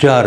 4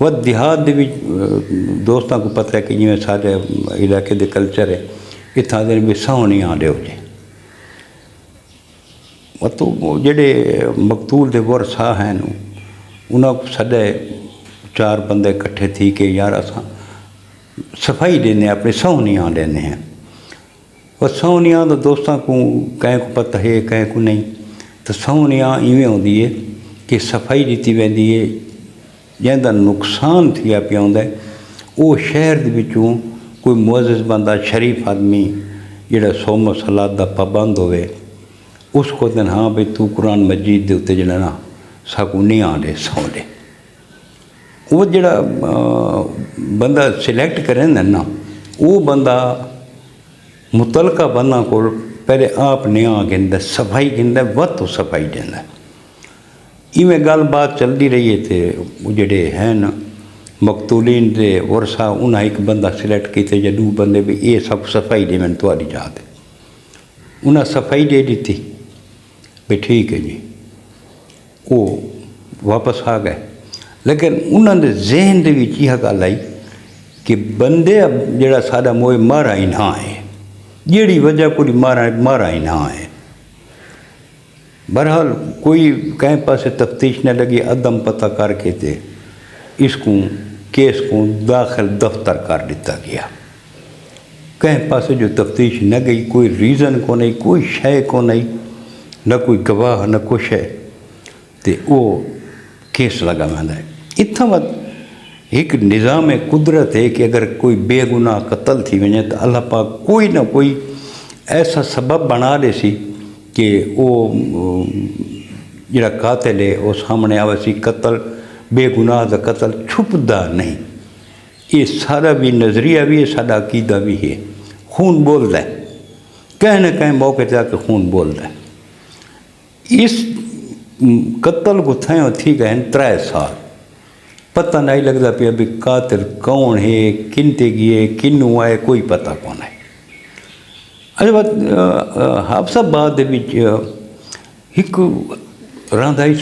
وہ دیہات دوستوں کو پتہ ہے کہ جی سارے علاقے کے کلچر ہے اتنا دن بھی سو نہیں آ رہے ہو جائے تو جڑے مقتول دے ورثا ہیں انہوں کو سڈے 4 بندے کٹھے تھی کہ یار اساں صفائی دینے اپنے سونیاں دینے ہیں اور سونیاں تو دوستوں کو کہیں کو پتہ ہے کہیں کو نہیں تو سونیاں ایویں ہوندی ہے کہ صفائی دیتی ویندی ہے جن کا نقصان تھیا پیا ہوندا ہے وہ شہر دے وچوں کوئی معزز بندہ شریف آدمی جڑا صوم و صلات دا پابند ہوئے اس کو دن ہاں بھئی تو قرآن مجید دے اتنے جڑا نا ساکو نہیں آنے سو دے وہ جڑا بندہ سلیکٹ کریں نا وہ بندہ متعلقہ بندہ کو پہلے آپ نہیں آ گندا صفائی گندا وقت تو صفائی دینا ایویں گل بات چلتی رہی ہے تے وہ جڑے ہیں نا مقتولین دے ورثا انہاں ایک بندہ سلیکٹ کیتے یا 2 بندے بھی یہ سب صفائی دے میں تاری جات انہاں صفائی دے دیتی بھی ٹھیک ہے جی وہ واپس آ گئے لیکن انہوں نے ذہن دے وچ یہ گل آئی کہ بندے اب جڑا ساڈا موئے مارا ہی نہ ہے جیڑی وجہ کوئی مارا ہی نہ ہے بہرحال کوئی کہیں پاسے تفتیش نہ لگی عدم پتہ کر کے تے اس کو کیس کو داخل دفتر کر دیتا گیا کہیں پاسے جو تفتیش نہ گئی کوئی ریزن کو نہیں کوئی شے کو نہیں نہ کوئی گواہ نہ کچھ ہے تو وہ کیس لگا ہے اتنا وقت ایک نظام قدرت ہے کہ اگر کوئی بے گناہ قتل تھی وجے تو اللہ پاک کوئی نہ کوئی ایسا سبب بنا دے سی کہ وہ جڑا قاتل ہے وہ سامنے آوے سی قتل بے گناہ دا قتل چھپدا نہیں یہ سارا بھی نظریہ بھی ہے سارا عقیدہ بھی ہے خون بولتا ہے کہیں نہ کہیں موقع تے آ کے خون بولتا ہے اس قتل کو تھیں تھی گئے 3 سال پتہ نہیں لگتا پیا بھی قاتل کون ہے کنتے گئے کنوں آئے کوئی پتہ کون ہے حافظ آباد ایک راندائی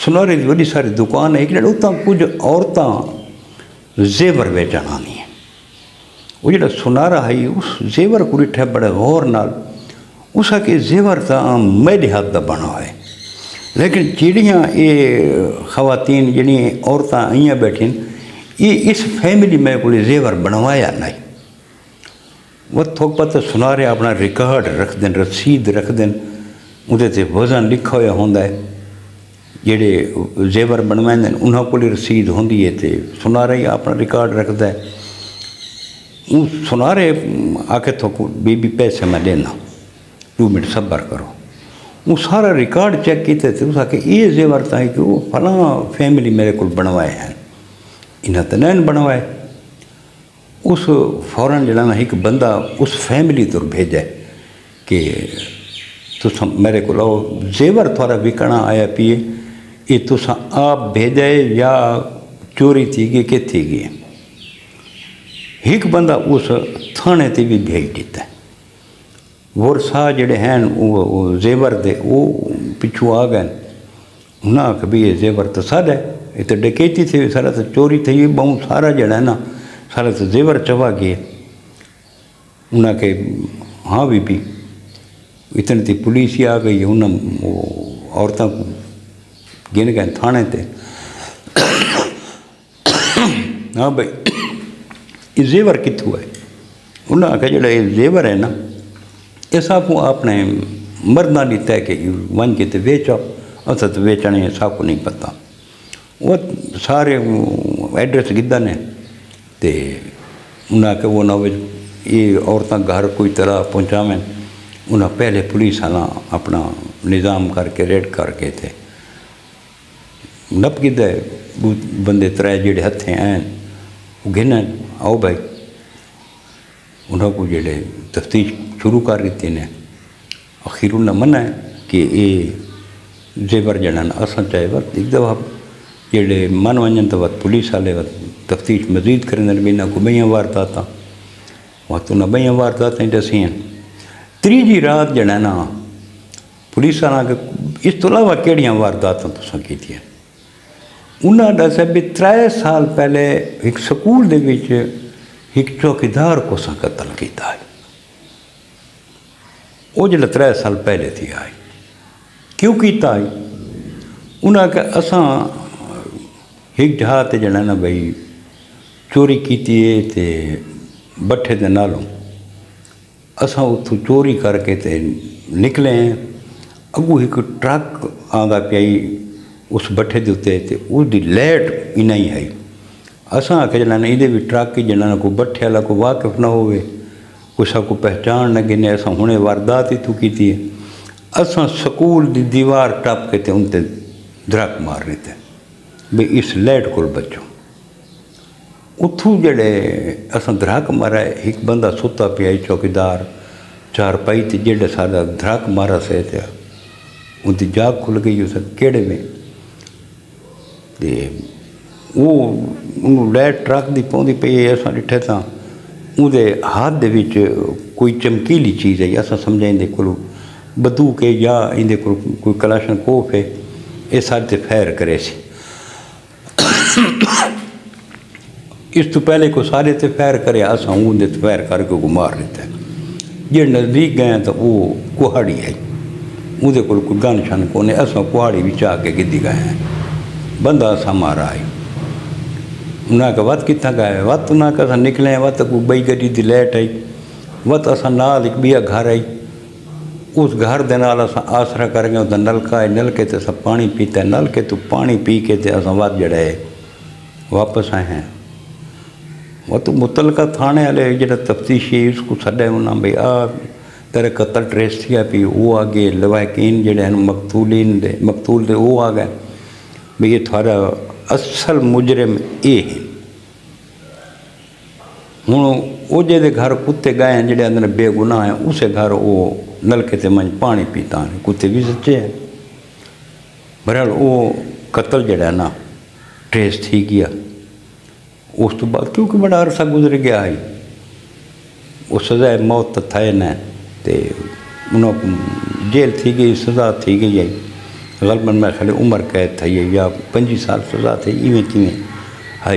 سنارے کی بڑی ساری دکان ہے ایک اتنا کچھ عورتیں زیور بیچن آنی ہیں وہ جڑا سنارا ہے اس زیور کو ڈٹھا بڑے غور نال اس کے زیور تو میرے ہاتھ کا بنا ہے لیکن جڑیاں یہ خواتین جڑیاں عورتیں آئیاں بیٹھیں یہ اس فیملی میں کوئی زیور بنوایا نہیں وہ تھوک پتہ سنارے اپنا ریکارڈ رکھ دیں رسید رکھ دیں اندر تے وزن لکھا ہوا ہوتا ہے جڑے زیور بنوائیں انہوں کو رسید ہوندی ہے تے سنارے ہی اپنا ریکارڈ رکھتا ہے سنارے آ کے تھوک بی پیسے میں دینا 2 منٹ صبر کرو وہ سارا ریکارڈ چیک کیتے تھے اس آ کے یہ زیور تھا کہ وہ فلاں فیملی میرے کو بنوائے ہیں انہیں تو نہیں بنوائے اس فوراً جڑا نا ایک بندہ اس فیملی تو بھیجے کہ تو میرے کو زیور تھوڑا وکنا آیا پیے یہ تو آپ بھیجے یا چوری تھی گئی کہ تھی گئی ایک بندہ اس تھانے تے بھی بھیج دیتا ہے ورثا جڑے ہیں وہ زیور دے وہ پچھو آ گئے انہاں کہ بھی یہ زیور تو سارا ہے یہ تو ڈکیتی تھی سارا تو چوری تھی بہت سارا جڑا ہے نا سارا تو زیور چوا گئے انہاں کہ ہاں بھی اتنی تھی پولیس ہی آ گئی انہاں عورتوں کو گن گئے تھانے تے ہاں بھائی یہ زیور کتوں ہے انہاں کہ جڑا یہ زیور ہے نا یہ سب کو اپنے مردہ لیتا ہے کہ ون کے تو ویچو اتنا تو ویچنے سب کو نہیں پتہ وہ سارے ایڈریس گدہ نے تے انہاں کہ وہ نہ یہ عورتیں گھر کوئی طرح پہنچاویں انہاں پہلے پولیس والا اپنا نظام کر کے ریڈ کر کے تھے نپ گدہ بندے 3 جڑے ہتھیں ہیں وہ گنن آؤ بھائی انہوں کو جڑے تفتیش شروع کر دیتی نے آخر انہیں منع ہے کہ یہ زیور جڑا نا اساں چاہے وقت ایک دفعہ جڑے من ونجن تو وقت پولیس والے وقت تفتیش مزید کرنے بھی نہ کو بیاں وارداتاں وقت انہیں بیاں وارداتیں دسی ہیں 3 رات جڑا نا پولیس والا کہ اس تو علاوہ کیڑیاں وارداتاں تساں کیتیاں انہاں دسیا بھی 3 سال پہلے ایک سکول دے وچ ایک چوکیدار کو سا قتل کیتا ہے. وہ جلے 3 سال پہلے تھی آئی. کیوں کیتا ہے؟ انہاں کہ اساں ایک جہاں تے جڑا نا بھئی چوری کیتی ہے تے بٹھے دے نالوں اساں اتھوں چوری کر کے تے نکلے ہیں. اگوں ایک ٹرک آندا پیائی اس بٹھے دے اتنے تے اس دی لائٹ انہیں ہی آئی. اساں آ کے جڑا نا یہ بھی ٹرک ہی جڑا نا کوئی بٹھے والا کوئی واقف نہ ہوئے کچھ کو پہچان نہ گنے. اساں ہنے واردات ہی تو کیتی ہے. اساں سکول دی دیوار ٹپ کے تے ان تے درک مار رہے تھے بھئی اس لائٹ کو بچو. اتھوں جڑے اساں درک مارا ایک بندہ ستا پیا چوکیدار چارپائی تے جڑے سارا درک مارا سے تے ان کی جاگ کھل گئی اس کیڑے میں تے وہ انہوں لائٹ ٹرک دی پوندی پئی اساں ڈٹھے تھا ان دے ہاتھ دے وچ کوئی چمکیلی چیز ہے. اساں سمجھا اندے کولو بندوق ہے یا اندے کولو کوئی کلاشن کوف ہے. یہ سارے تے فائر کرے سی. اس تو پہلے کو سارے تے فائر کرے اساں ان دے فائر کر کے مار لیتا ہے. جے نزدیک گئے تو وہ کوہاڑی ہے ان دے کول کوئی گن شن کونے. اساں کوہاڑی وچ آ کے گدی گئے ہیں. بندہ اساں مارا ہے. انہاں کہ وت کتنا گئے وت انہاں کہ اساں نکلے وت کوئی بئی گڈی دی لائٹ آئی وت اساں نال ایک بیا گھر آئی. اس گھر دے نال اساں آسرا کر گئے. ادھر نلکا ہے نلکے تے اساں پانی پیتا ہے. نلکے تو پانی پی کے تے اساں وت جڑا ہے واپس آئے ہیں. وہ تو متعلقہ تھانے والے جڑا تفتیشی اس کو سڈے انہاں بھئی تیرے قتل ٹریس تھیا پی. وہ آگے لواحقین جڑے ہیں مقتول دے وہ آ گئے بھئی یہ تھوڑا اصل مجرم یہ ہے. ہوں وہ جے گھر کتے گئے ہیں جڑے اندر بے گناہ ہیں اسے گھر وہ نلکے تے منج پانی پیتا ہیں. کتے بھی سچے ہیں. بہرحال وہ قتل جڑا ہے نا ٹریس تھی گیا. اس تو بعد کیونکہ بڑا عرصہ گزر گیا ہے وہ سزائے موت تھے نہ تے انہوں جیل تھی گئی سزا تھی گئی ہے. غالباً میں خالی عمر قید تھی ہے یا 25 سال سزا تھی ایویں کیویں ہے.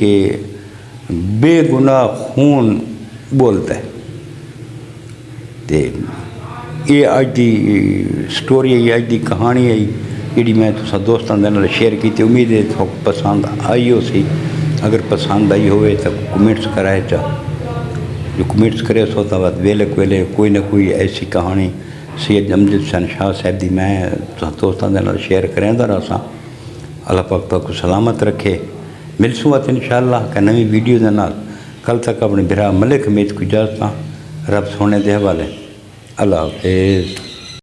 کہ بے گناہ خون بولتا ہے. تے یہ اج دی سٹوری ہے اج دی کہانی ہے جی میں تو دوستوں کے نال شیئر کی. امید ہے تو پسند آئی ہو سی. اگر پسند آئی ہوئے تو کمنٹس کرائے چا جو کمنٹس کرے سو تو ویلے ویلے کوئی نہ کوئی ایسی کہانی سید امجد حسین شاہ صاحب دی میں دوستوں کے نال شیئر کریں دا رہا. اللہ پاک تو کو سلامت رکھے. ملسوں ان شاء اللہ کہ نئی ویڈیو دے نال. کل تک اپنے برا ملک حمید کو اجازت رب سونے دے حوالے. اللہ حافظ.